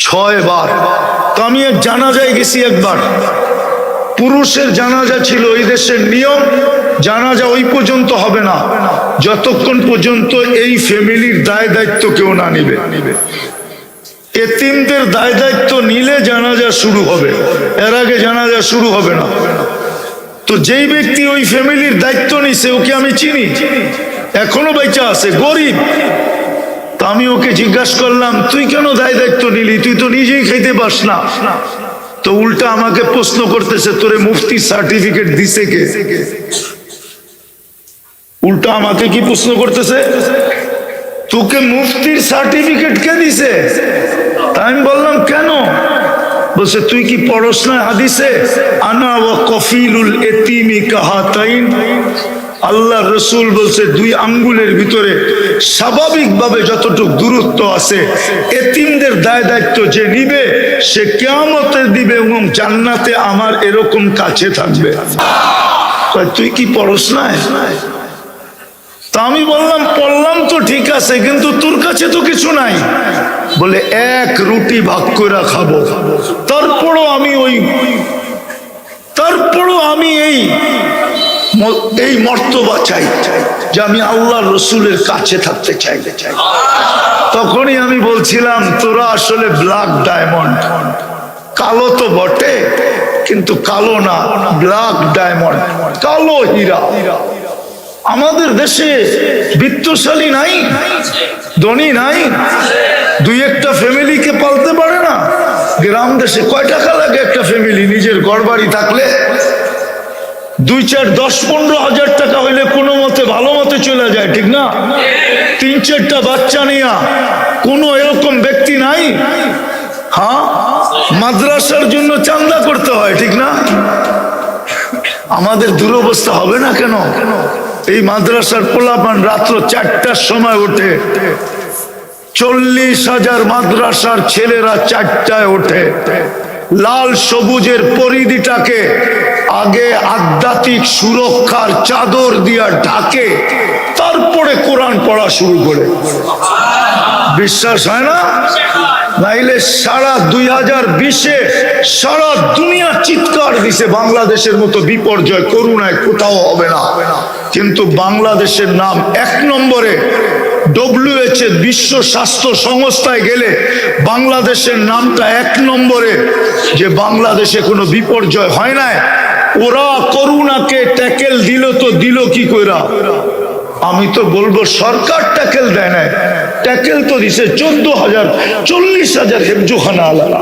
6 বার। তো আমি এক জানাজায় গেছি একবার, পুরুষের জানাজা ছিল। ওই দেশের নিয়ম, জানাজা ওই পর্যন্ত হবে না যতক্ষণ পর্যন্ত এই ফ্যামিলির দায় দায়িত্ব কেউ না নিবে। এতিমদের দায় দায়িত্ব নিলে জানাজা শুরু হবে, এর আগে জানাজা শুরু হবে না। তো যেই ব্যক্তি ওই ফ্যামিলির দায়িত্ব নিছে ওকে আমি চিনি, এখনো বেঁচে আছে, গরিব। তা আমি ওকে জিজ্ঞাসা করলাম, তুই কেন দায় দায়িত্ব নিলি? তুই তো নিজেই খাইতে পাস না। তো উল্টা আমাকে প্রশ্ন করতেছে, তোরে মুফতির সার্টিফিকেট দিছে কে? উল্টা আমাকে কি প্রশ্ন করতেছে, তোকে মুফতির সার্টিফিকেট কে দিছে? তা আমি বললাম কেন? বলছে, তুই কি পড়স না হাদিসে, আনা ওয়া কফিলুল এতিমি কাহাতাইন? আল্লাহ রসুল বলছে 2 আঙ্গুলের ভিতরে স্বাভাবিকভাবে যতটুকু দূরত্ব আছে, এতিমদের দায় দায়িত্ব যে নিবে সে কিয়ামতে দিবে এবং জান্নাতে আমার এরকম কাছে থাকবে। তুই কি পড়স না? তা আমি বললাম, পড়লাম তো ঠিক আছে, কিন্তু তোর কাছে তো কিছু নাই। বলে, 1 রুটি ভাগ করে খাবো, তারপরও আমি এই মর্তবা চাই যে আমি আল্লাহ রসুলের কাছে থাকতে চাই। তখনই আমি বলছিলাম, তোরা আসলে ব্ল্যাক ডায়মন্ড। কালো তো বটে, কিন্তু কালো না, ব্ল্যাক ডায়মন্ড, কালো হীরা। আমাদের দেশে বিত্তশালী নাই, ধনী নাই, 2-1টা ফ্যামিলিকে পালতে পারে না। গ্রাম দেশে কয় টাকা লাগে একটা ফ্যামিলি? নিজের ঘর বাড়ি থাকলে 2, 4, 10, 15 হাজার টাকা হইলে কোনো মতে ভালো মতে চলে যায়, ঠিক না? 3-4টা বাচ্চা নিয়া কোনো এরকম ব্যক্তি নাই? হ্যাঁ, মাদ্রাসার জন্য চান্দা করতে হয়, ঠিক না? আমাদের দুরবস্থা হবে না কেন? এই মাদ্রাসার পোলাপান রাত্র 4টার সময় ওঠে, 40,000 মাদ্রাসার ছেলেরা 4টায় ওঠে, লাল সবুজের পরিধিটাকে আগে আধ্যাত্মিক সুরক্ষার চাদর দিয়া ঢাকে, তারপরে কোরআন পড়া শুরু করে। বিশ্বাস হয় না? নাইলে সারা 2020-এ সারা দুনিয়া চিৎকার দিছে, বাংলাদেশের মতো বিপর্যয় করুণায় কোথাও হবে না। কিন্তু বাংলাদেশের নাম 1 নম্বরে। WHO বিশ্ব স্বাস্থ্য সংস্থায় গেলে বাংলাদেশের নামটা 1 নম্বরে, যে বাংলাদেশে কোনো বিপর্যয় হয় নাই। ওরা করুণাকে ট্যাকেল দিল, তো দিল কি কইরা? আমি তো বলবো সরকার ট্যাকেল দেয় না, ট্যাকেল তো দিছে 14,000 40,000 হেফজোখানা আলাদা।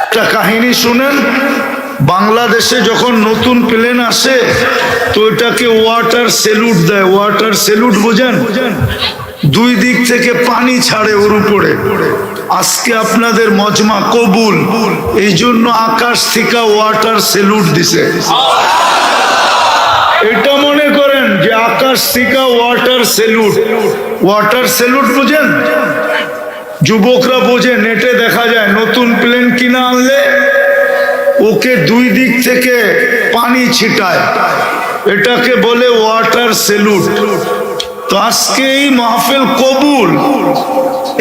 একটা কাহিনী শুনেন, বাংলাদেশে যখন নতুন প্লেন আসে তো এটাকে ওয়াটার স্যালুট দেয়। ওয়াটার স্যালুট বোঝেন? 2 দিক থেকে পানি ছাড়ে ওর উপরে। আজকে আপনাদের মজমা কবুল, এই জন্য আকাশ থেকে ওয়াটার স্যালুট দিছে। এটা মনে করেন যে আকাশ থেকে ওয়াটার স্যালুট। ওয়াটার স্যালুট বোঝেন? যুবকরা বোঝে, নেটে দেখা যায় নতুন প্লেন কিনা আনলে ওকে 2 দিক থেকে পানি ছিটায়, এটাকে বলে ওয়াটার স্যালুট। তো আজকে এই মাহফিল কবুল,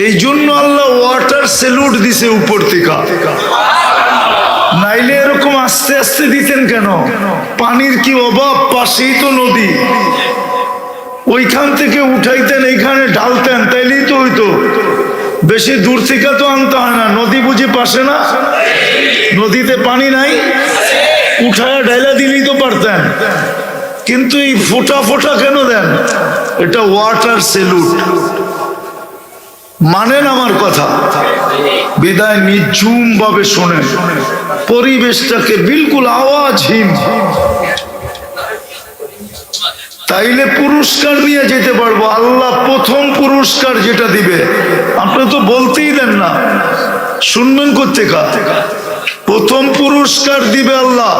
এই জন্য আল্লাহ ওয়াটার স্যালুট দিছে উপর থেকে। নাইলে এরকম আস্তে আস্তে দিতেন কেন? পানির কি অভাব? পাশেই তো নদী, ওইখান থেকে উঠাইতেন, এইখানে ঢালতেন, তাইলেই তো হইতো। বেশি দূর থেকে তো আনতে হয় না। নদী বুঝি পাশে না? নদীতে পানি নাই, উঠায় ঢাইলা দিলেই তো পারতেন। কিন্তু এই ফোঁটা ফোঁটা কেন দেন? এটা ওয়াটার স্যালুট। মানেন আমার কথা? বিদায় নিঝুম ভাবে শোনেন, পরিবেশটাকে বিলকুল আওয়াজহীন, তাইলে পুরস্কার নিয়ে যেতে পারবো। আল্লাহ প্রথম পুরস্কার যেটা দিবে, আপনি তো বলতেই দেন না, শুনবেন কোত্থেকা? প্রথম পুরস্কার দিবে আল্লাহ,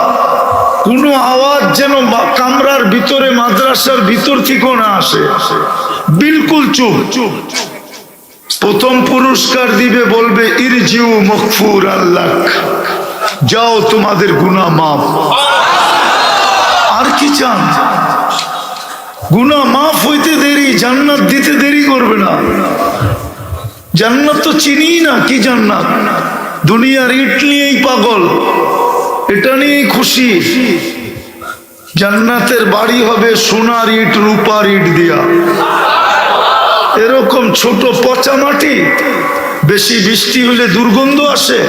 কোনো আওয়াজ যেন কামরার ভিতরে, মাদ্রাসার ভিতর থেকেও না আসে, বিলকুল চুপ। প্রথম পুরস্কার দিবে, বলবে ইরজিউ মগফুর আল্লাহ, যাও তোমাদের গুনাহ মাফ। আর কি চান? গুনাহ মাফ হইতে দেরি, জান্নাত দিতে দেরি করবে না। জান্নাত তো চিনি না, কি জান্নাত? দুনিয়ার ইট নিয়েই পাগল, এটা নিয়েই খুশি। জান্নাতের বাড়ি হবে সোনার ইট, রূপার ইট দিয়া। এরকম ছোট পচা মাটি, বেশি বৃষ্টি হলে দুর্গন্ধ আসে।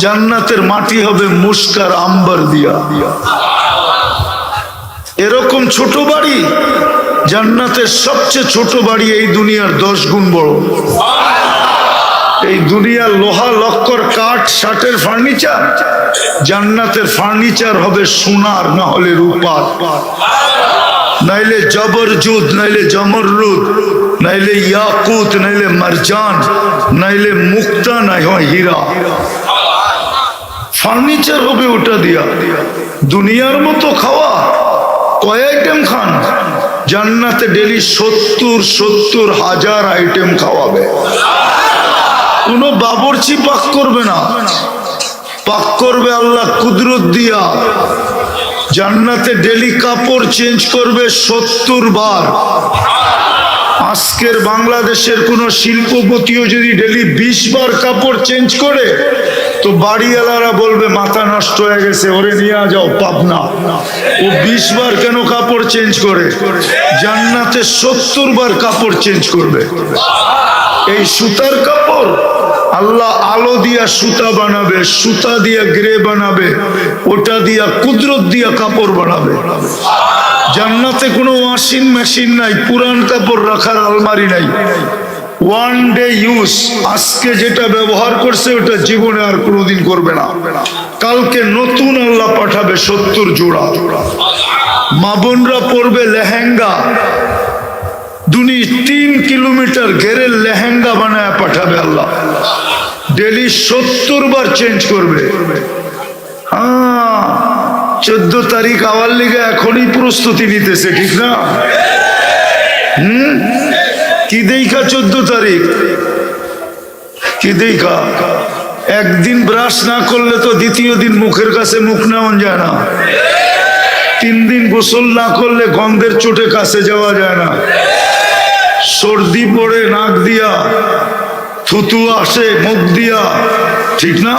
জান্নাতের মাটি হবে মুস্কার আম্বার দিয়া। এরকম ছোট বাড়ি, জান্নাতের সবচেয়ে ছোট বাড়ি এই দুনিয়ার 10 গুণ বড়। এই দুনিয়ার লোহা লক্কর কাঠ শাটের ফার্নিচার, জান্নাতের ফার্নিচার হবে সোনার, না হলে রূপার, নাইলে জবরজুদ, নাইলে জমররুদ, নাইলে ইয়াকুত, নাইলে মারজান, নাইলে মুক্তা, নাই হয় হীরা। ফার্নিচার হবে ওটা দিয়া। দুনিয়ার মতো খাওয়া, কয় আইটেম খান? জান্নাতে ডেলি 70 হাজার আইটেম খাওয়াবে। কোনো বাবুর্চি পাক করবে না, পাক করবে আল্লাহ কুদরত দিয়া। জান্নাতে ডেলি কাপড় চেঞ্জ করবে 70 বার। আজকের বাংলাদেশের কোন শিল্পপতিও যদি ডেলি 20 বার কাপড় চেঞ্জ করে, তো বাড়িওয়ালারা বলবে মাথা নষ্ট হয়ে গেছে, ওরে নিয়ে যাও পাবনা। ও 20 বার কেন কাপড় চেঞ্জ করে? জান্নাতে 70 বার কাপড় চেঞ্জ করবে। এই সুতার কাপড় আল্লাহ আলো দিয়া সুতা বানাবে, সুতা দিয়া গ্রে বানাবে, ওটা দিয়া কুদরত দিয়া কাপড় বানাবে। জান্নাতে কোনো ওয়াশিং মেশিন নাই, পুরান কাপড় রাখার আলমারি নাই। ওয়ান ডে ইউজ, আজকে যেটা ব্যবহার করছে ওটা জীবনে আর কোনোদিন করবে না। কালকে নতুন আল্লাহ পাঠাবে 70 জোড়া। মা বোনরা পরবে লেহেঙ্গা, 3 কিলোমিটার ঘেরে লেহেঙ্গা বানায় পাঠাবে আল্লাহ। ডেলি 70 বার চেঞ্জ করবে। হ্যাঁ, 14 তারিখ আওয়ার লিগে এখনই প্রস্তুতি নিতেছে, ঠিক না? কি দেখা 14 তারিখ? কি দেখা? একদিন ব্রাশ না করলে তো দ্বিতীয় দিন মুখের কাছে মুখ নেওয়া যায় না। 3 দিন গোসল না করলে গন্ধের চোটে কাছে যাওয়া যায় না। সর্দি পড়ে নাক দিয়া, থুতু আসে মুখ দিয়া, ঠিক না?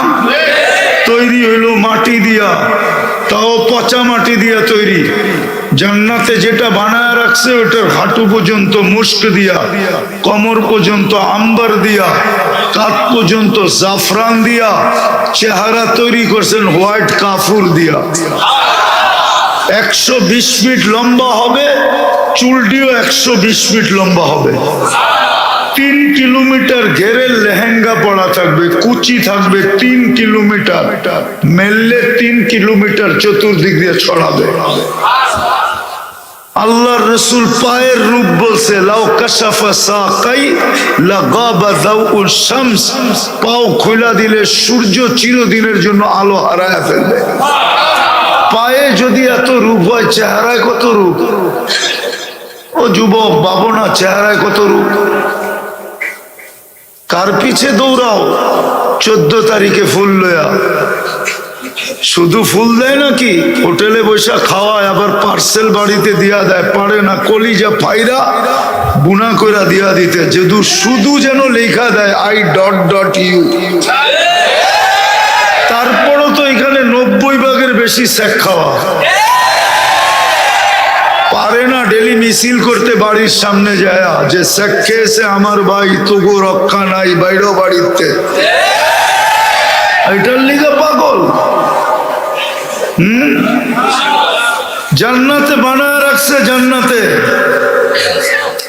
তৈরি হইলো মাটি দিয়া, তাও পচা মাটি দিয়া তৈরি। জান্নাতে যেটা বানায় রাখছে ওটার হাঁটু পর্যন্ত মুস্ক দিয়া, কোমর পর্যন্ত আম্বার দিয়া, কাঁধ পর্যন্ত জাফরান দিয়া, চেহারা তৈরি করছেন হোয়াইট কাফুর দিয়া। 120 ফিট লম্বা হবে, চুলটিও 120 ফিট লম্বা হবে। 3 কিলোমিটার ঘেরে লেহেঙ্গা পড়া থাকবে, কুচি থাকবে 3 কিলোমিটার, মেললে 3 কিলোমিটার চতুর্দিক দিয়ে ছড়াবে। আল্লাহর রাসূল পায়ের রূপ বলছে, লাউ কাশাফা সাকাই লাগাবা দাউল শামস, পাও খোলা দিলে সূর্য চিরদিনের জন্য আলো হারায় ফেলবে। পায়ে যদি এত রূপ হয়, চেহারায় কত রূপ? ও যুবক ভাবো না, চেহারায় কত রূপ? কার পিছে দৌড়াও 14 তারিখে ফুল লয়া? শুধু ফুল দেয় নাকি? হোটেলে বৈশা খাওয়ায়, আবার পার্সেল বাড়িতে দিয়া দেয়। পারে না কলিজা ফাইরা বুনা কইরা দিয়া দিতে, শুধু যেন লেখা দেয় I.U। তারপরও তো এখানে 90 ভাগের বেশি শেখ খাওয়া। পারে না ডেলি মিছিল করতে বাড়ির সামনে যায় যে শেখ খেয়েছে আমার ভাই, তবু রক্ষা নাই বাইরো বাড়িতে। এটার লিগে পাগল। জান্নাতে বানায় রাখছে, জান্নাতে,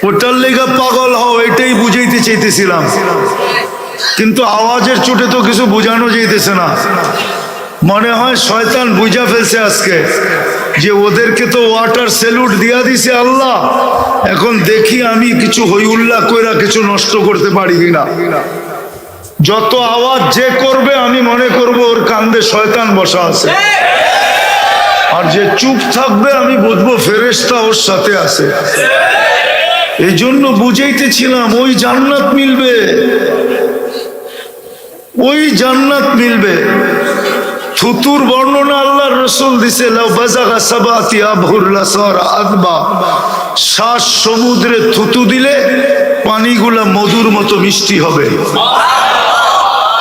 ওটার লিগে পাগল হও। এটাই বুঝাইতে চাইতেছিলাম, কিন্তু আওয়াজের চোটে তো কিছু বোঝানো যাইতেছে না। মনে হয় শয়তান বুঝা ফেলছে আজকে যে ওদেরকে তো ওয়াটার স্যালুট দিয়া দিছে আল্লাহ, এখন দেখি আমি কিছু হই উল্লাহ কইরা কিছু নষ্ট করতে পারি কিনা। যত আওয়াজ যে করবে আমি মনে করব ওর কান্দে শয়তান বসা আছে, আর যে চুপ থাকবে আমি বুঝবো ফেরেশতা ওর সাথে আছে। এই জন্য বুঝাইতেছিলাম ওই জান্নাত মিলবে, ওই জান্নাত মিলবে। থুতুর বর্ণনা আল্লাহর রাসূল দিছে, লাউ বাযাগা সাবাতি আবহুর লাসারা আদবা, শ্বাস সমুদ্রে থুতু দিলে পানিগুলা মধুর মতো মিষ্টি হবে।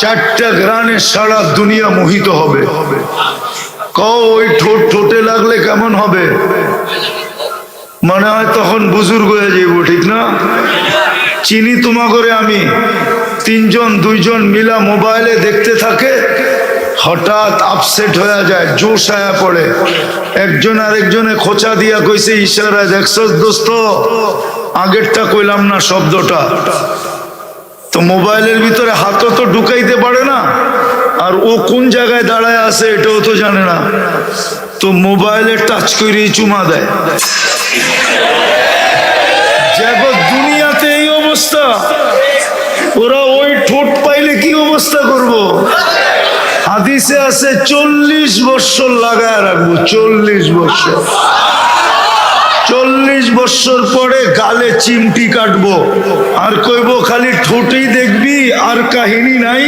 চারটা গ্রানে সারা দুনিয়া মোহিত হবে। ওই ঠোঁট ঠোঁটে লাগলে কেমন হবে? মনে হয় তখন বুজুর্গ হয়ে যাইব, ঠিক না? চিনি তোমা করে আমি তিনজন দুইজন মিলা মোবাইলে দেখতে থাকে, হঠাৎ আপসেট হয়ে যায়, জোশ আয়া পড়ে। একজন আরেকজনে খোঁচা দিয়া কইছে ইশারায়, দেখছস দোস্ত, আগেরটা কইলাম না শব্দটা। তো মোবাইলের ভিতরে হাতও তো ঢুকাইতে পারে না, আর ও কোন জায়গায় দাঁড়ায় আছে এটাও তো জানে না। তো মোবাইলে টাচ করেই চুমা দেয়। জগৎ দুনিয়াতে এই অবস্থা, ওরা ওই ঠোঁট পাইলে কি অবস্থা করব? হাদিসে আছে 40 বছর লাগায় রাখবো, 40 বছর। 40 বছর পরে গালে চিমটি কাটবো, আর কইবো খালি ঠোঁটেই দেখবি, আর কাহিনী নাই।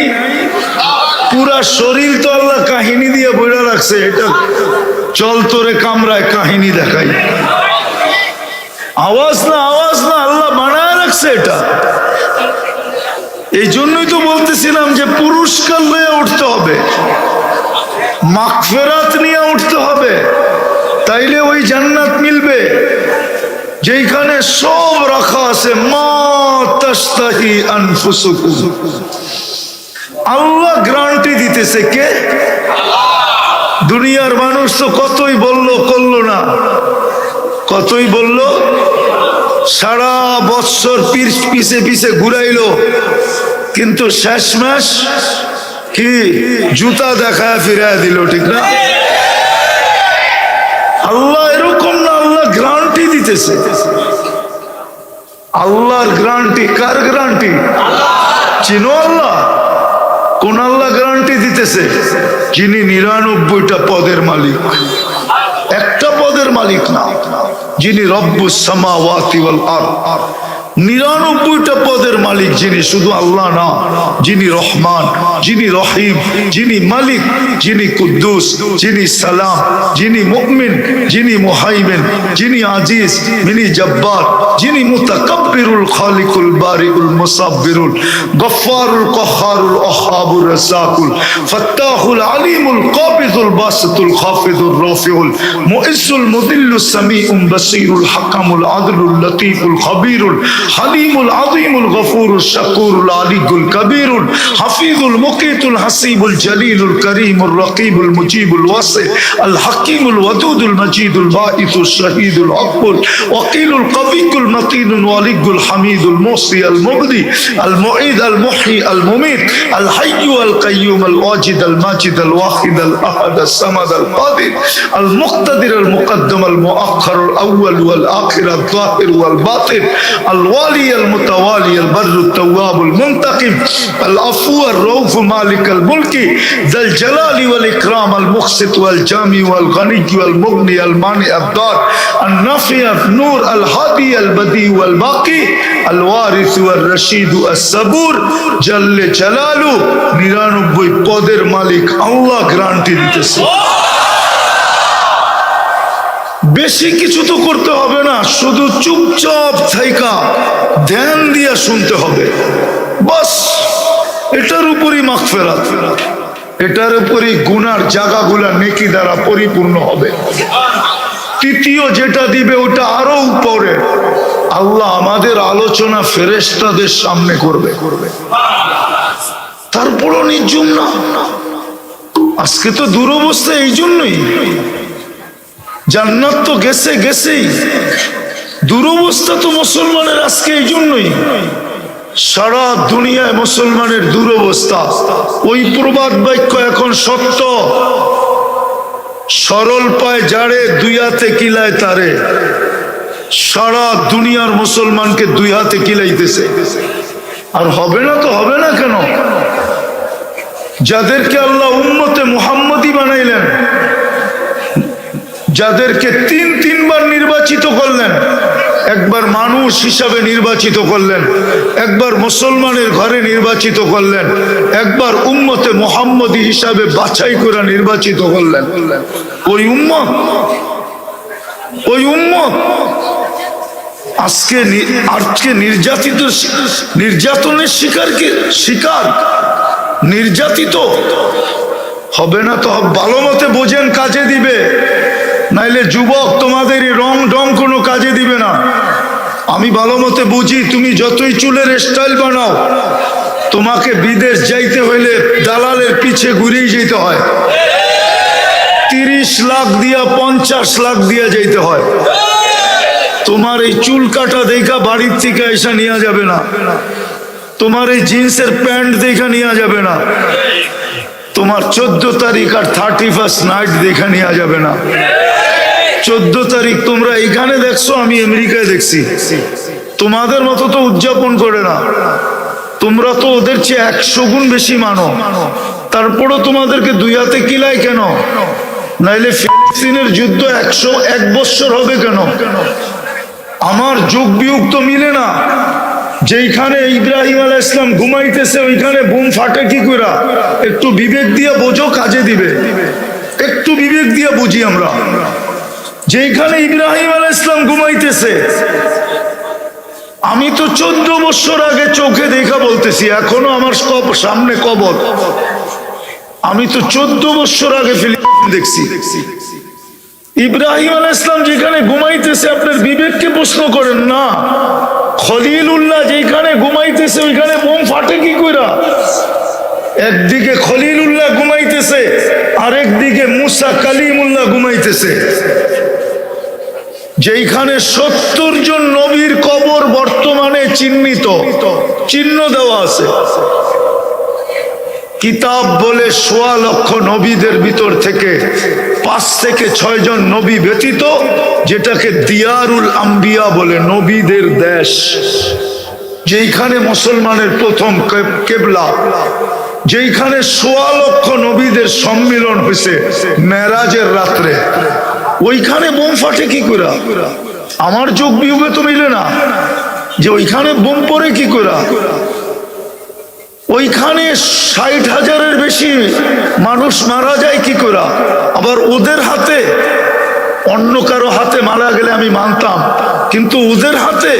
পুরা শরীর তো আল্লাহ কাহিনী দিয়ে বইরা রাখছে। এটা চল তোরে কামরায় কাহিনী দেখাই। আওয়াজ না আল্লাহ বানায় রাখছে এটা। এই জন্যই তো বলতেছিলাম যে পুরস্কার নিয়ে উঠতে হবে, মাগফিরাত নিয়ে উঠতে হবে, তাইলে ওই জান্নাত মিলবে যেখানে সব রাখা আছে। মা তাশতাহি আনফুসুকুম, আল্লাহ গ্যারান্টি দিতেছে। কে? দুনিয়ার মানুষ তো কতই বললো, করলো না। কতই বললো, সারা বছর পিছে পিছে ঘুরাইলো, কিন্তু শেষমেশ কি জুতা দেখায় ফিরায় দিল, ঠিক না? আল্লাহ এরকম না, আল্লাহ গ্যারান্টি দিতেছে। আল্লাহর গ্যারান্টি। কার গ্যারান্টি? চিনো আল্লাহ? কোন আল্লাহ গ্যারান্টি দিতেছে? যিনি 99টা পদের মালিক, একটা পদের মালিক না। যিনি রব্বুস সামাওয়াতি ওয়াল আরদ, 99টা পদের মালিক যিনি, শুধু আল্লাহ না, যিনি রহমান, যিনি রহিম, যিনি মালিক, যিনি কুদ্দুস, যিনি সালাম, যিনি মুমিন, যিনি মুহাইমিন, যিনি আজিজ, যিনি জব্বার, যিনি মুতাকাব্বিরুল খালিকুল বারিউল মুসাব্বিরুল গফফারুল কহ্হারুল ওয়াহ্হাবুর রাজ্জাকুল ফাত্তাহুল আলিমুল কাবিযুল বাসিতুল খাফিদুর রাফিউল মুইজ্জুল মুদিল্লুস সামিউল বাসীরুল হাকামুল আদলুল লতীফুল খবীরুল হালিমুল আযীমুল গফুরুল শাকুরুল আলিয়ুল কবীরুল হাফিজুল মুকিতুল হাসিবুল জলিলুল করিমুর রকিবুল মুজিবুল ওয়াসি আল হাকিমুল ওয়াদুদুল মজিদুল বাঈসুল শহীদুল আকবুল ওয়াকিলুল কবিকুল মতিনুল ওয়ালিয়ুল হামিদুল মুসি আল মুবদি আল মুঈদ আল মুহয়ি আল মুমীত আল হাইয়্যু আল কাইয়্যুম আল ওয়াজিদ আল মাজিদ আল ওয়াহিদ আল আহাদ আল সামাদ আল কাদির আল মুক্তাদির আল মুকদ্দম আল মুআখ্খার আল আউয়াল ওয়াল আখির আল যাহির ওয়াল বাতিন আল الوالي المتوالي البر التواب المنتقم العفو الرؤوف مالك الملك ذا الجلال والإكرام المقسط والجامع والغني والمغني المانع الضار النافع النور الهادي البديع والباقي الوارث والرشيد الصبور جل جلاله 99 পদের মালিক আল্লাহ গ্যারান্টি দিতেছে। বেশি কিছু তো করতে হবে না, শুধু চুপচাপ থাইকা ধ্যান দিয়া শুনতে হবে, বাস। এটার উপরই মাগফিরাত, এটার উপরই গুনার জায়গাগুলা নেকি দ্বারা পরিপূর্ণ হবে। তৃতীয় যেটা দিবে ওটা আরো উপরে। আল্লাহ আমাদের আলোচনা ফেরেশতাদের সামনে করবে, তারপরও নির্জুম না। আজকে তো দুরবস্থা এই জন্যই। জান্নাত তো গেছেই, দুরবস্থা তো মুসলমানের আজকে এই জন্যই। সারা দুনিয়ায় মুসলমানের দুরবস্থা। ওই প্রবাদ বাক্য এখন সত্য, সরল পায় যারে দুই হাতে কিলায় তারে। সারা দুনিয়ার মুসলমানকে দুই হাতে কিলাইতেছে। আর হবে না তো হবে না কেন? যাদেরকে আল্লাহ উম্মতে মুহাম্মদী বানাইলেন, যাদেরকে তিনবার নির্বাচিত করলেন, একবার মানুষ হিসাবে নির্বাচিত করলেন, একবার মুসলমানের ঘরে নির্বাচিত করলেন, একবার উম্মতে মুহাম্মদী হিসাবে বাছাই করে নির্বাচিত করলেন। ওই উম্মত আজকে নির্যাতনের শিকার নির্যাতিত হবে না তো? ভালো মতে বোঝেন, কাজে দিবে। নাইলে যুবক তোমাদের এই রং কোনো কাজে দিবে না। আমি ভালো মতে বুঝি, তুমি যতই চুলের স্টাইল বানাও, তোমাকে বিদেশ যাইতে হইলে দালালের পিছে ঘুরেই যেতে হয়। 30 লাখ দিয়া 50 লাখ দিয়া যাইতে হয়। তোমার এই চুল কাটা দেখা বাড়ির থেকে এসে নেওয়া যাবে না। তোমার এই জিন্সের প্যান্ট দেখা নেওয়া যাবে না। তোমার 14 তারিখ আর 31 নাইট দেখা নেওয়া যাবে না। 14 তারিখ তোমরা এখানে দেখছো, আমি আমেরিকায় দেখছি। তোমাদের মতো তো উদযাপন করে না। তোমরা তো ওদের চেয়ে 100 গুণ বেশি মানো। তারপরও তোমাদেরকে 2 হাতে কিলায় কেন? নাইলে ফিলিস্তিনের যুদ্ধ 101 বছর হবে কেন? আমার যুগ বিয়োগ তো মিলে না। যেইখানে ইব্রাহিম আলাইহিস সালাম ঘুমাইতেছে ওইখানে বুম ফাটে কি করে? একটু বিবেক দিয়ে বোঝো, কাজে দিবে। একটু বিবেক দিয়ে বুঝি আমরা। যেইখানে ইব্রাহিম আলাইহিস সালাম ঘুমাইতেছে, আমি তো 14 বছর আগে চোখে দেখা বলতেছি, এখনো আমার সামনে কবর। আমি তো 14 বছর আগে ফিলিস্তিন দেখছি। ইব্রাহিম আলাইহিস সালাম যেখানে ঘুমাইতেছে, আপনার বিবেককে প্রশ্ন করেন না। খলিলুল্লাহ যেখানে ঘুমাইতেছে ওইখানে বোম ফাটে কি কইরা? একদিকে খলিলুল্লাহ ঘুমাইতেছে, আরেকদিকে মুসা কালিমুল্লাহ ঘুমাইতেছে। যেখানে 70 জন নবীর কবর বর্তমানে চিহ্ন দেওয়া আছে। কিতাব বলে 1.25 লক্ষ নবীদের ভিতর থেকে 5 থেকে 6 জন নবী ব্যতীত, যেটাকে দিয়ারুল আম্বিয়া বলে, নবীদের দেশ, যেখানে মুসলমানের প্রথম কেবলা, যেখানে 1.25 লক্ষ নবীদের সম্মিলন হয়েছে মেরাজের রাত্রে, ওইখানে বোম ফাটে কি করে? আমার যোগ বিয়োগে তো মিলে না যে ওইখানে বোম পড়ে কি করে। ওইখানে 60,000-এর বেশি মানুষ মারা যায় কি করে? আবার ওদের হাতে, অন্য কারো হাতে মারা গেলে আমি মানতাম, কিন্তু ওদের হাতে,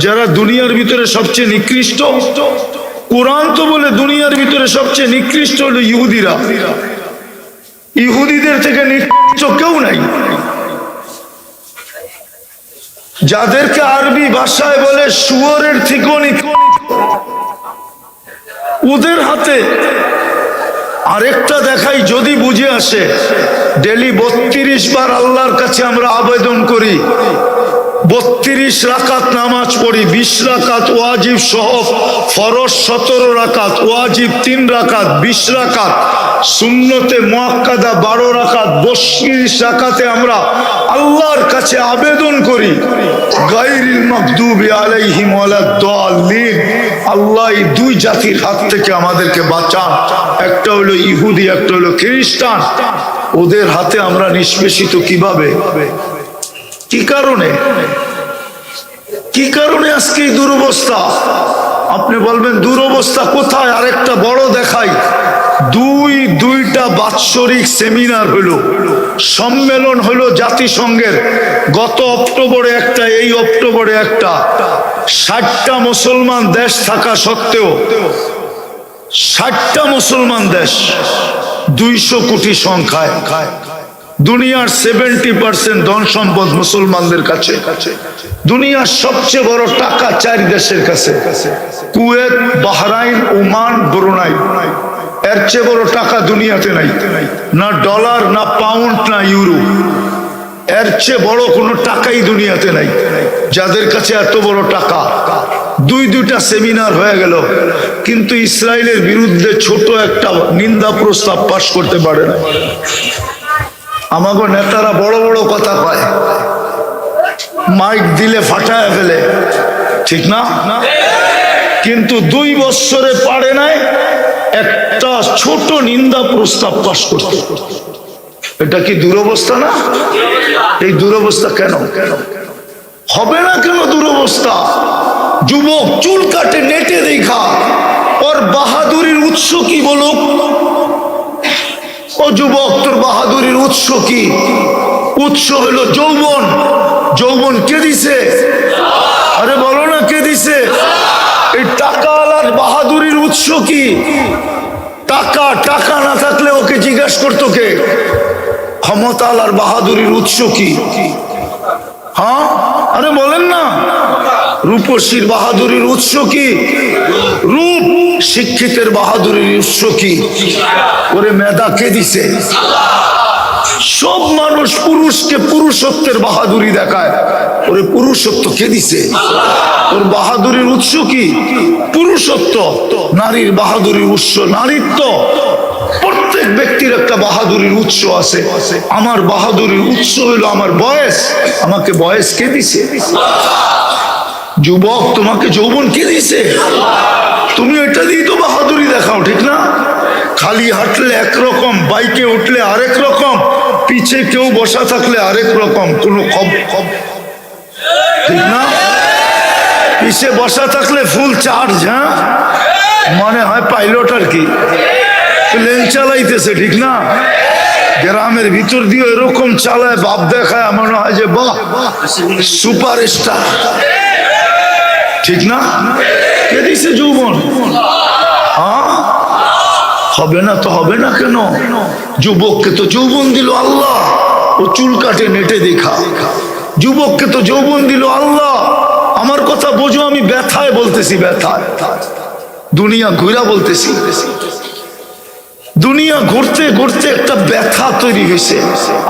যারা দুনিয়ার ভিতরে সবচেয়ে নিকৃষ্ট, কোরআন তো বলে দুনিয়ার ভিতরে সবচেয়ে নিকৃষ্ট হলো ইহুদিরা। ইহুদিদের থেকে নিকৃষ্ট কেউ নাই। যাদেরকে আরবি ভাষায় বলে শুয়োরের থেকেও নিকৃষ্ট, ওদের হাতে। আরেকটা দেখাই, যদি বুঝে আসে, ডেলি 32 বার আল্লাহর কাছে আমরা আবেদন করি, 32 রাকাত নামাজ পড়ি, 20 রাকাত ওয়াজিব সহ, ফরজ 17 রাকাত, ওয়াজিব 3 রাকাত, 20 রাকাত, সুন্নতে মুআক্কাদা 12 রাকাত, 32 রাকাতে আমরা আল্লাহর কাছে আবেদন করি, গায়রিল মাগদুবি আলাইহিম ওয়ালাদ-দাল্লিন, আল্লাহ এই 2 জাতির হাত থেকে আমাদেরকে বাঁচান। একটা হলো ইহুদি, একটা হলো খ্রিস্টান। ওদের হাতে আমরা নিষ্পেষিত কিভাবে? কি কারণে আজকে এই দুরবস্থা? আপনি বলবেন দুরবস্থা কোথায়? আরেকটা বড় দেখাই। দুইটা বাৎসরিক সেমিনার হলো, সম্মেলন হলো জাতিসংঘের। গত অক্টোবরে একটা, এই অক্টোবরে একটা। 60টা মুসলমান দেশ থাকা সত্ত্বেও, 60টা মুসলমান দেশ, 200 কোটি সংখ্যায়, দুনিয়ার 70% ধন সম্পদ মুসলমানদের কাছে। দুনিয়ার সবচেয়ে বড় টাকা 4 দেশের কাছে, কুয়েত, বাহরাইন, ওমান, ব্রুনাই। এর চেয়ে বড় টাকা দুনিয়াতে নাই, না ডলার, না পাউন্ড, না ইউরো। এর চেয়ে বড় কোনো টাকাই দুনিয়াতে নাই, যাদের কাছে এত বড় টাকা। দুইটা সেমিনার হয়ে গেল, কিন্তু ইসরায়েলের বিরুদ্ধে ছোট একটা নিন্দা প্রস্তাব পাশ করতে পারে না। আমাগো নেতারা বড় বড় কথা কয়, মাইক দিলে ফাটায় ফেলে, ঠিক না? কিন্তু 2 বছরে পারে নাই একটা ছোট নিন্দা প্রস্তাব পাশ করতে। এটা কি দুরবস্থা না? এই দুরবস্থা কেন হবে না? কেন দুরবস্থা? যুবক চুল কাটে নেটে দেখা, ওর বাহাদুরির উৎস কি বলুক? ও যুবক, তোর বাহাদুরির উৎস কি? উৎস হলো যৌবন। যৌবন কে দিছে? আরে বলো না কে দিছে? এই টাকা আলার বাহাদুরির উৎস কি? টাকা টাকা না থাকলে ওকে জিজ্ঞাসা করতো কে? ক্ষমতা আলার বাহাদুরির উৎস কি? হ্যাঁ, আরে বলেন না। রূপসীর বাহাদুরির উৎস কি? রূপ। শিক্ষিতের বাহাদুরির উৎস কি? ওরে মেধা কে দিছে? সব মানুষ পুরুষকে পুরুষত্বের বাহাদুরি দেখায়, ওরে পুরুষত্ব কে দিছে? ওর বাহাদুরির উৎস কি? পুরুষত্ব। নারীর বাহাদুরির উৎস নারীত্ব। প্রত্যেক ব্যক্তির একটা বাহাদুরির উৎস আছে। আমার বাহাদুরির উৎস হইল আমার বয়স। আমাকে বয়স কে দিছে? যুবক, তোমাকে যৌবন কে দিছে? তুমি এটা দিয়ে তো বাহাদুরি দেখাও, ঠিক না? খালি হাঁটলে একরকম, বাইকে উঠলে আরেক রকম, পিছে কেউ বসা থাকলে আরেক রকম, কোনো ঠিক না? পিছে বসা থাকলে ফুল চার্জ, হ্যাঁ, মনে হয় পাইলট আর কি, প্লেন চালাইতেছে, ঠিক না? গ্রামের ভিতর দিয়ে এরকম চালায়, বাপ দেখায়, মনে হয় যে বাহ সুপার স্টার, ঠিক না? কে দিছে যৌবন? হ্যাঁ, হবে না তো হবে না কেন? যুবককে তো যৌবন দিল আল্লাহ, ও চুল কাটে নেটে দেখা। যুবককে তো যৌবন দিল আল্লাহ। আমার কথা বোঝো, আমি ব্যথায় বলতেছি, ব্যথায়, দুনিয়া ঘুরা বলতেছি। দুনিয়া ঘুরতে ঘুরতে একটা ব্যথা তৈরি হয়েছে।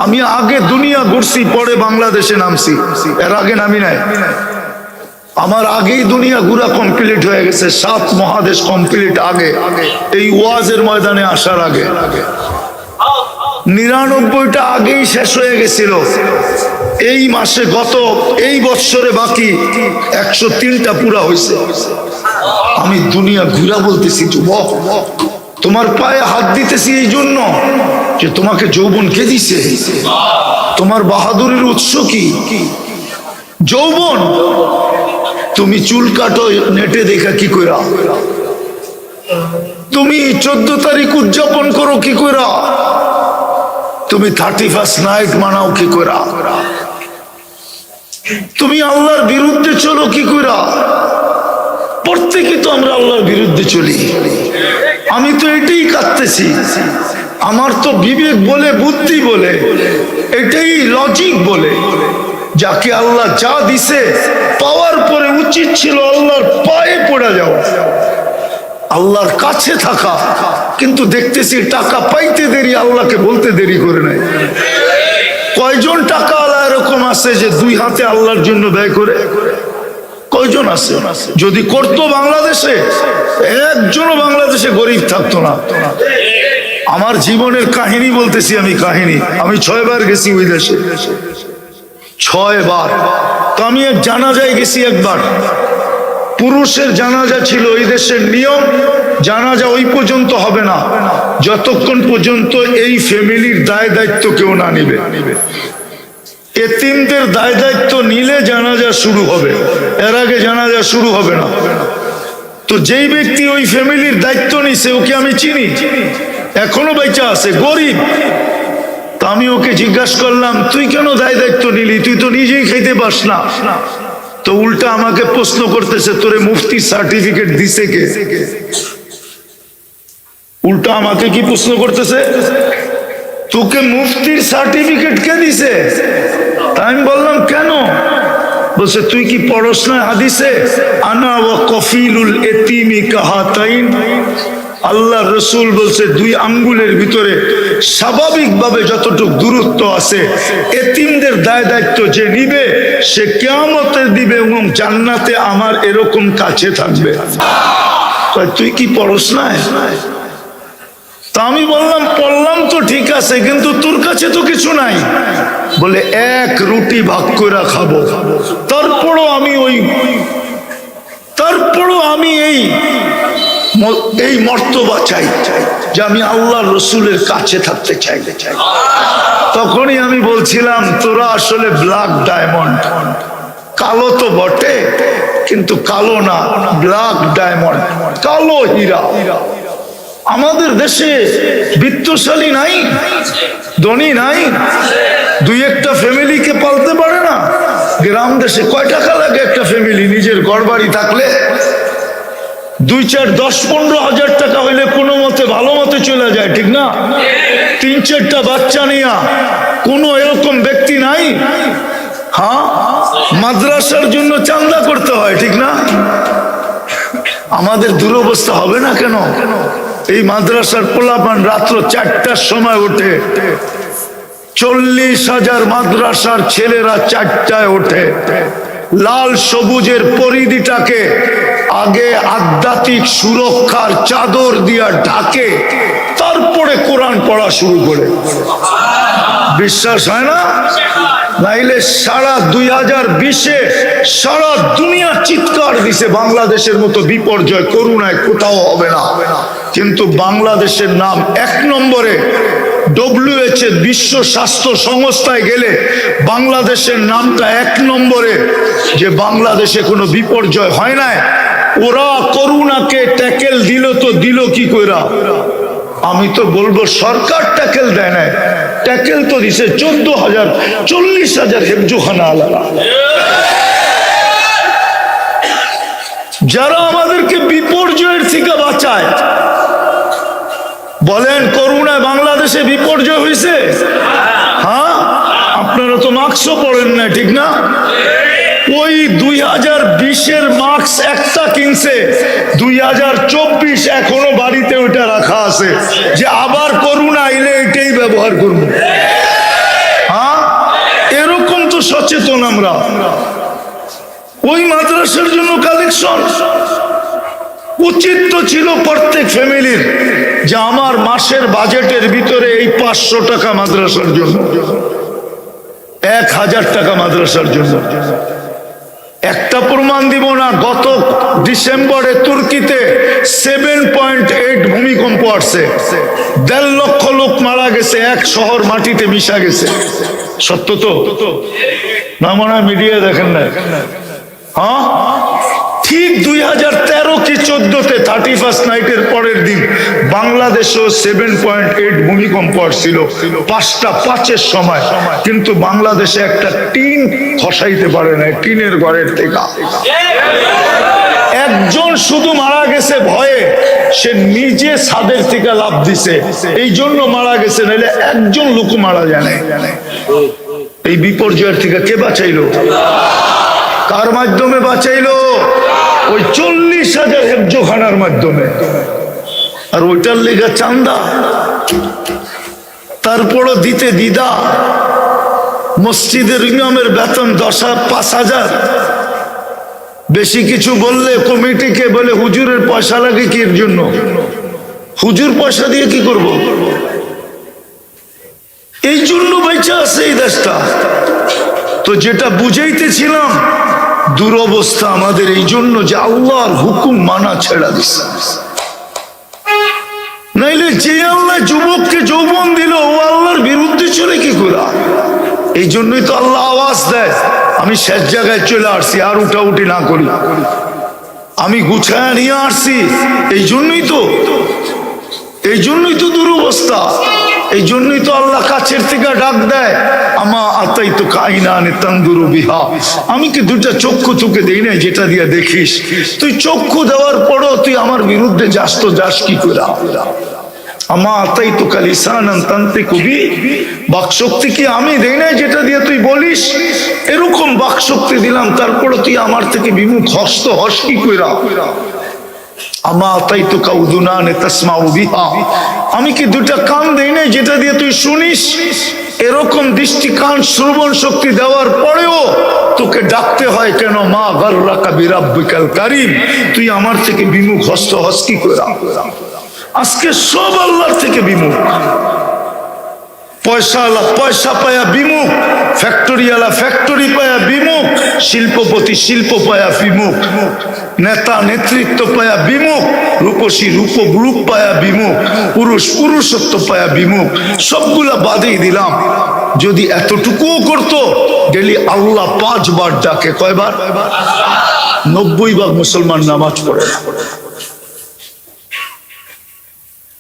আমি আগে দুনিয়া ঘুরছি, পরে বাংলাদেশে নামছি, এর আগে নামি নাই। আমার আগেই দুনিয়া ঘুরা কমপ্লিট হয়ে গেছে, 7 মহাদেশ কমপ্লিট আগে, এই ওয়াজের ময়দানে আসার আগে। 99টা আগেই শেষ হয়ে গেছিল। এই মাসে এই বৎসরে বাকি 103টা পুরা হয়েছে। আমি দুনিয়া ঘুরা বলতেছি। যুবক, তোমার পায়ে হাত দিতেছি এই জন্য যে তোমাকে যৌবন কে দিছে? তোমার বাহাদুরের উৎস কি? যৌবন। তুমি চুল কাটো নেটে দেখা কি কইরা? তুমি 14 তারিখ উদযাপন করো কি কইরা? তুমি 31st নাইট মানাও কি কইরা? তুমি আল্লাহর বিরুদ্ধে চলো কি কইরা? প্রত্যেকে তো আমরা আল্লাহর বিরুদ্ধে চলি। আমি তো এটাই কাঁদতেছি। আমার তো বিবেক বলে, বুদ্ধি বলে, এটাই লজিক বলে, যাকে আল্লাহ যা দিছে পাওয়ার পরে উচিত ছিল আল্লাহর পায়ে পড়ে যাওয়া, আল্লাহর কাছে থাকা। কিন্তু দেখতেছি টাকা পাইতে দেরি, আল্লাহকে বলতে দেরি করে নাই। কয়জন টাকা আল্লাহ এরকম আছে যে 2 হাতে আল্লাহর জন্য ব্যয় করে? কয়জন আছে? যদি করতো বাংলাদেশে, একজনও বাংলাদেশে গরিব থাকতো না। আমার জীবনের কাহিনী বলতেছি, আমি কাহিনী। আমি 6 বার গেছি ওই দেশে, 6 বার। তো আমি এক জানাজায় গেছি একবার। পুরুষের জানাজা ছিল ওই দেশের নিয়ম, জানাজা ওই পর্যন্ত হবে না যতক্ষণ পর্যন্ত এই ফ্যামিলির দায় দায়িত্ব কেউ না নিবে। এতিমদের দায় দায়িত্ব নিলে জানাজা শুরু হবে, এর আগে জানাজা শুরু হবে না। তো যেই ব্যক্তি ওই ফ্যামিলির দায়িত্ব নিছে, ওকে আমি চিনি, এখনো বেঁচে আছে, গরিব। তা আমি ওকে জিজ্ঞাসা করলাম, তুই কেন দায় দায়িত্ব নিলি? তুই তো নিজেই খাইতে পাস না। তো উল্টা আমাকে প্রশ্ন করতেছে, তোরে মুফতির সার্টিফিকেট দিছে কে? উল্টা আমাকে কি প্রশ্ন করতেছে, তোকে মুফতির সার্টিফিকেট কে দিছে? তা আমি বললাম কেন? বলছে, তুই কি পড়স না হাদিসে, আনা ওয়া কফিলুল এতিমি কাহাতাইন? আল্লাহ রসুল বলছে 2 আঙ্গুলের ভিতরে স্বাভাবিকভাবে যতটুকু দূরত্ব আছে, এতিমদের দায় দায়িত্ব যে নিবে সে কিয়ামতে দিবে এবং জান্নাতে আমার এরকম কাছে থাকবে। তুই কি পড়স না? তা আমি বললাম, পড়লাম তো ঠিক আছে, কিন্তু তোর কাছে তো কিছু নাই। বলে, 1 রুটি ভাগ করে খাবো, তারপরও আমি এই মর্তবা চাই যে আমি আল্লাহ রসুলের কাছে থাকতে চাই। তখনই আমি বলছিলাম, তোরা আসলে ব্ল্যাক ডায়মন্ড। কালো তো বটে, কিন্তু কালো না, ব্ল্যাক ডায়মন্ড, কালো হীরা। আমাদের দেশে বিত্তশালী নাই, ধনী নাই, 2-1টা ফ্যামিলিকে পালতে পারে না। গ্রাম দেশে কয় টাকা লাগে একটা ফ্যামিলি নিজের ঘর বাড়ি থাকলে? 2, 4, 10, 15 হাজার টাকা হইলে কোনো মতে ভালো মতে চলে যায়, ঠিক না? 3, 4টা বাচ্চা নিয়া কোনো এরকম ব্যক্তি নাই? হ্যাঁ, মাদ্রাসার জন্য চান্দা করতে হয়, ঠিক না? আমাদের দুরবস্থা হবে না কেন? এই মাদ্রাসার পোলাপান রাত্র 4টার সময় ওঠে, 40,000 মাদ্রাসার ছেলেরা 4টায় ওঠে, লাল সবুজের পরিধিটাকে আগে আধ্যাত্মিক সুরক্ষার চাদর দিয়া ঢাকে, তারপরে কোরআন পড়া শুরু করে। বিশ্বাস হয় না? নাইলে সারা 2020-এ সারা দুনিয়া চিৎকার দিছে বাংলাদেশের মতো বিপর্যয় করুণায় কোথাও হবে না, কিন্তু বাংলাদেশের নাম 1 নম্বরে। WHO বিশ্ব স্বাস্থ্য সংস্থায় গেলে বাংলাদেশের নামটা 1 নম্বরে, যে বাংলাদেশে কোনো বিপর্যয় হয় নাই। ওরা করুণাকে ট্যাকেল দিল, তো দিল কি কইরা? আমি তো বলবো সরকার ট্যাকেল দেয় না, ট্যাকেল তো দিছে 14,000 40,000 হেফজোখানা আলাদা, যারা আমাদেরকে বিপর্যয়ের থেকে বাঁচায়। বলেন করুণায় বাংলাদেশে বিপর্যয় হয়েছে? হ্যাঁ, আপনারা তো মাস্কও পড়েন না, ঠিক না? ওই 2020-এর মাস্ক একটা কিনছে, 2024 এখনো বাড়িতে ওইটা রাখা আছে, যে আবার করোনা এলে এটাই ব্যবহার করব। হ্যাঁ, এরকম তো সচেতন আমরা। ওই মাদ্রাসার জন্য কালেকশন উচিত তো ছিল প্রত্যেক ফ্যামিলির, যে আমার মাসের বাজেটের ভিতরে এই 500 টাকা মাদ্রাসার জন্য, 1000 টাকা মাদ্রাসার জন্য। একটা প্রমাণ দিব না, গত ডিসেম্বরে তুর্কিতে 7.8 ভূমিকম্প আসছে, 1.5 লক্ষ লোক মারা গেছে, এক শহর মাটিতে মিশা গেছে। সত্য তো না? মনে হয় মিডিয়া দেখেন না? হ্যাঁ, ঠিক 2013 কি 14-তে 31st নাইটের পরের দিন বাংলাদেশেও 7.8 ভূমিকম্প আসছিল, 5টা 5-এর সময়, কিন্তু বাংলাদেশে একটা টিন খসাইতে পারে না টিনের ঘরের থেকে। একজন শুধু মারা গেছে ভয়ে, সে নিজে ছাদের থেকে লাফ দিছে, এই জন্য মারা গেছে, নাহলে একজন লোক মারা যায় না। এই বিপর্যয়ের থেকে কে বাঁচাইলো? কার মাধ্যমে বাঁচাইলো? ওই 40,000 হেফজোখানার মাধ্যমে। আর ওইটার লেগে চান্দা, তারপরও দিতে দিদা। মসজিদের ইমামের বেতন 5,000, বেশি কিছু বললে কমিটিকে বলে হুজুরের পয়সা লাগে কি এর জন্য? হুজুর পয়সা দিয়ে কি করব? এই জন্য বেঁচে আছে এই দেশটা। তো যেটা বুঝাইতেছিলাম, দুরবস্থা আমাদের এই জন্য যে আল্লাহর হুকুম মানা ছেড়া দিচ্ছে। নাইলে যে আল্লাহ যুবককে যৌবন দিল, ও আল্লাহর বিরুদ্ধে চলে কি করা? এই জন্যই তো আল্লাহ আওয়াজ দেয়, আমি শেষ জায়গায় চলে আসছি, আর উঠাউঠি না করি, আমি গুছায়া নিয়ে আসছি। এই জন্যই তো দুরবস্থা। এই জন্যই তো আল্লাহ কাছের থেকে ডাক দেয়, আমা আতাই তো কাইনানে তানদুরু বিহা, আমি কি 2টা চক্ষু তোকে দেই না যেটা দিয়ে দেখিস? তুই চক্ষু দেওয়ার পরও তুই আমার বিরুদ্ধে যাস, তো যাস কি করে? আমা আতাই তো কালিসানান তান্ত্রিক কবি, বাকশক্তি কি আমি দেই না যেটা দিয়ে তুই বলিস? এরকম বাকশক্তি দিলাম, তারপরে তুই আমার থেকে বিমুখ হস কি কইরা? আমি কি 2টা কান দেই না যেটা দিয়ে তুই শুনিস? এরকম দৃষ্টি, কান, শ্রবণ শক্তি দেওয়ার পরেও তোকে ডাকতে হয় কেন? মা গাররাকা বিরাব্বিকাল কারীম, তুই আমার থেকে বিমুখ হস কি করে? আজকে সব আল্লাহর থেকে বিমুখ। পয়সাওয়ালা পয়সা পায়া বিমুখ, ফ্যাক্টরিওয়ালা ফ্যাক্টরি পায়া বিমুখ, শিল্পপতি শিল্প পায়া বিমুখ, নেতা নেতৃত্ব পায়া বিমুখ, রূপসী রূপ পায়া বিমুখ, পুরুষ পুরুষত্ব পায়া বিমুখ। সবগুলা বাদেই দিলাম, যদি এতটুকুও করতো, ডেলি আল্লাহ 5 বার ডাকে। কয়বার? 90 ভাগ মুসলমান নামাজ পড়ে না।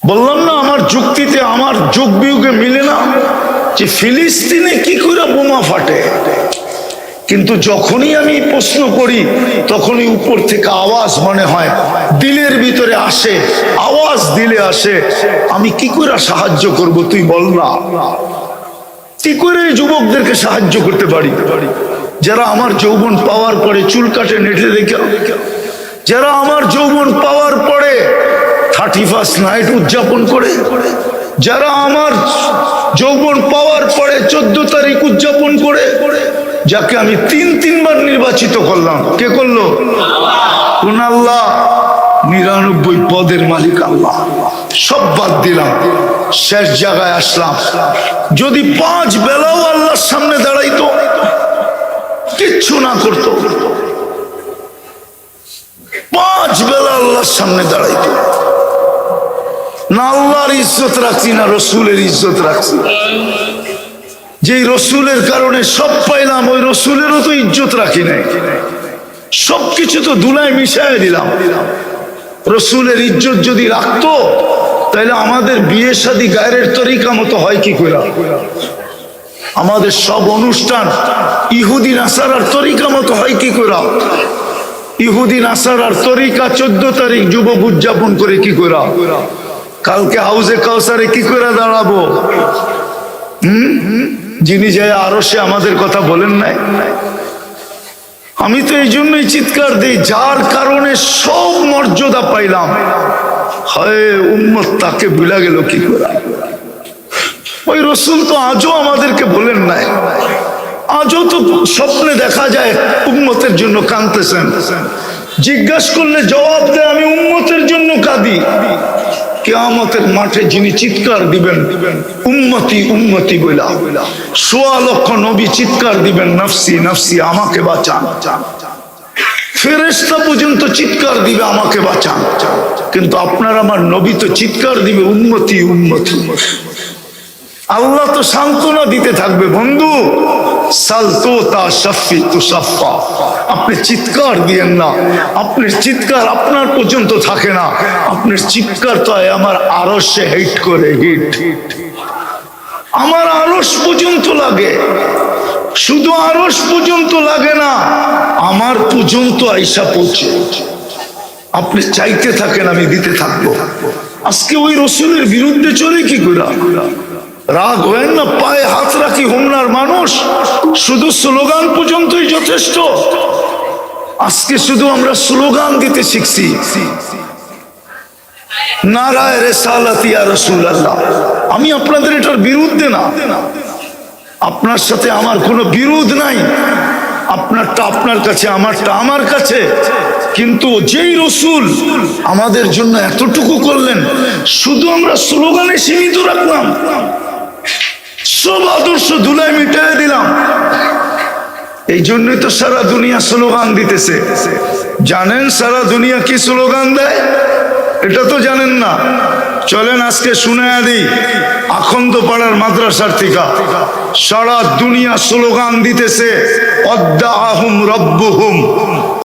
বললাম না, আমার যুক্তিতে, আমার যোগ বিয়োগে মিলে না, যে ফিলিস্তিনে কি করে বোমা ফাটে, কিন্তু যখনই আমি প্রশ্ন করি তখনই উপর থেকে আওয়াজ মনে হয় দিলের ভিতরে আসে, আওয়াজ দিলে আসে। আমি কি করে সাহায্য করব তুই বল না? কি করে যুবকদেরকে সাহায্য করতে পারি যারা আমার যৌবন পাওয়ার পরে চুল কাটে নেটে রেখে, যারা আমার যৌবন পাওয়ার পরে 31st নাইট উদযাপন করে, যারা আমার যৌবন পাওয়ার পরে 14 তারিখ উদযাপন করে, যাকে আমি 3 বার নির্বাচিত করলাম। কে করলো? কোন আল্লাহ? 99 পদের মালিক আল্লাহ। সব বাদ দিলাম, শেষ জায়গায় আসলাম। যদি 5 বেলাও আল্লাহর সামনে দাঁড়াইতো, কিচ্ছু না করতো, 5 বেলা আল্লাহর সামনে দাঁড়াইতো না, আল্লাহর ইজ্জত রাখছি না রসুলের ইজ্জত রাখছি। যেই রসুলের কারণে সব পাইলাম, ওই রসুলেরও তো ইজ্জত রাখি নাই, সবকিছু তো ধুলায় মিশাই দিলাম। রসুলের ইজ্জত যদি রাখতো তাহলে আমাদের বিয়ে শাদী গায়ের তরিকা মতো হয় কি করে? আমাদের সব অনুষ্ঠান ইহুদি নাসারার তরিকা মতো হয় কি করে? ইহুদি নাসারার তরিকা 14 তারিখ যুবক উদযাপন করে কি করে? কালকে হাউজে কাউসারে কি করে দাঁড়াবো? যিনি যায় আরো সে আমাদের কথা বলেন নাই। আমি তো এই জন্যই চিৎকার দিই, যার কারণে সব মর্যাদা পাইলাম, হয় উম্মত তাকে ভুলা গেল কি করে? ওই রসুল তো আজও আমাদেরকে বলেন নাই, আজও তো স্বপ্নে দেখা যায় উম্মতের জন্য কাঁদতেছেন। জিজ্ঞাসা করলে জবাব দেয় আমি উম্মতের জন্য কাঁদি। কিয়ামতের মাঠে যিনি চিৎকার দিবেন উম্মতি উম্মতি বলা, 1.25 লক্ষ নবী চিৎকার দিবেন নফসি নফসি, আমাকে বাঁচান। ফেরেশতা পর্যন্ত চিৎকার দিবে আমাকে বাঁচান, কিন্তু আপনার আমার নবী তো চিৎকার দিবে উম্মতি উম্মতি। আল্লাহ তো সান্ত্বনা দিতে থাকবে, বন্ধু আপনি চিৎকার দিয়েন না, আপনার চিৎকার আপনার পর্যন্ত থাকে না, আপনার চিৎকার তো আমার আরশে হিট করে, হিট আমার আরশ পর্যন্ত লাগে। শুধু আরশ পর্যন্ত লাগে না, আমার পর্যন্ত আইসা পৌঁছে। আপনি চাইতে থাকেন, আমি দিতে থাকবো। আজকে ওই রসুলের বিরুদ্ধে চলে কি করে? রাগ হয় না, পায়ে হাত রাখি হোমনার মানুষ, শুধু স্লোগান পর্যন্তই যথেষ্ট। আজকে শুধু আমরা স্লোগান দিতে শিখছি, নারায়ে রিসালাত ইয়া রাসূলুল্লাহ। আমি আপনাদের এটার বিরুদ্ধে না, আপনার সাথে আমার কোনো বিরোধ নাই, আপনারটা আপনার কাছে, আমারটা আমার কাছে। কিন্তু যেই রসুল আমাদের জন্য এতটুকু করলেন, শুধু আমরা স্লোগানে সীমিত রাখলাম, সব আদর্শ ধুলায় মিটাই দিলাম। এই জন্যই তো সারা দুনিয়া স্লোগান দিতেছে। জানেন সারা দুনিয়া কি স্লোগান দেয়? এটা তো জানেন না। চলেন আজকে শুনে দিই, আখন্দ পাড়ার মাদ্রাসার থেকে সারা দুনিয়া স্লোগান দিতেছে, অদ্দাহুম রব্বুহুম